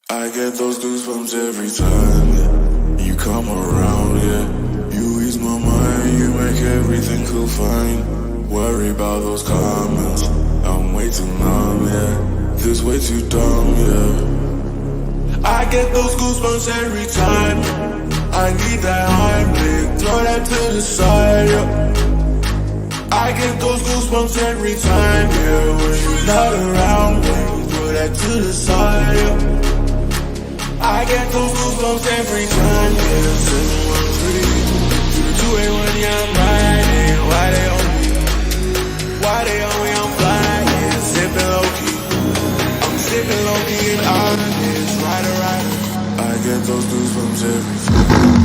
I get those goosebumps every time, yeah. You come around, yeah. You ease my mind, you make everything feel fine. Worry about those comments, I'm way too numb, yeah. This way too dumb, yeah. I get those goosebumps every time. I need that Heimlich, throw that to the side, yeah. I get those goosebumps every time, yeah. When you're not around, baby, throw that to the side, yeah. I get those goosebumps every time, yeah. 713 281, yeah, I'm riding. Why they on me? Why they on me? I'm flying, sipping low-key. I'm sipping low-key and honest, rider. I get those goosebumps every time.